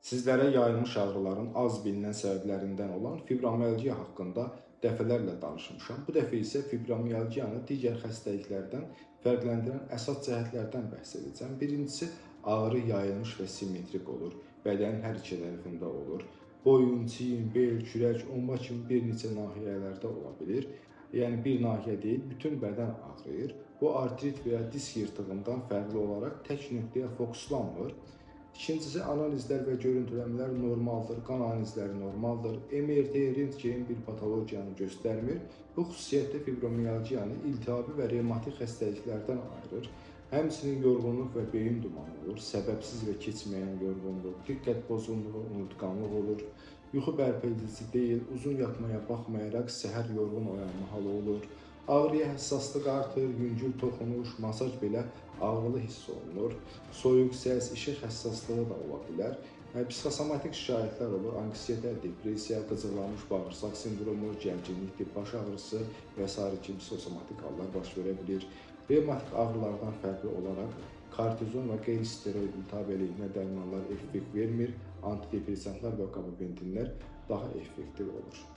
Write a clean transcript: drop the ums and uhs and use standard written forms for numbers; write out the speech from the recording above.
Sizlərə yayılmış ağrıların az bilinən səbəblərindən olan fibromiyalgiya haqqında dəfələrlə danışmışam. Bu dəfə isə fibromiyalgiyanı digər xəstəliklərdən fərqləndirən əsas cəhətlərdən bəhs edəcəm. Birincisi, ağrı yayılmış və simmetrik olur. Bədənin hər iki tərəfində olur. Boyun, çiyin, bel, kürək, omba kimi bir neçə nahiyələrdə ola bilir. Yəni bir nahiyə deyil, bütün bədən ağrıyır. Bu artrit və ya disk yırtığından fərqli olaraq tək nöqtəyə fokuslanmır. İkincisi, analizlər və görüntüləmələr normaldır, qan analizləri normaldır, MRT, rentgen bir patologiyanı göstərmir. Bu xüsusiyyətdə fibromiyalgiyanı iltihabi və revmatik xəstəliklərdən ayırır. Həmçinin yorğunluq və beyin dumanı olur, səbəbsiz və keçməyən yorğunluq, diqqət pozğunluğu, unutqanlıq olur. Yuxu bərpa edici deyil, uzun yatmaya baxmayaraq səhər yorğun oyanma halı olur. Ağrıya həssaslıq artır, yüngül toxunuş, masaj belə ağrılı hiss olunur. Soyuq səs, işıq həssaslığı da ola bilər. Psixosomatik şikayətlər olur, anksiyetə, depressiya, qıcıqlanmış bağırsaq sindromu, gərginlikdir, baş ağrısı və s. kimi psixosomatik hallar baş verə bilir. Revmatik ağrılardan fərqli olaraq kortizon və qeyri-steroid iltihab əleyhinə dərmanlar effekt vermir, antidepressantlar və qabapentinlər daha effektiv olur.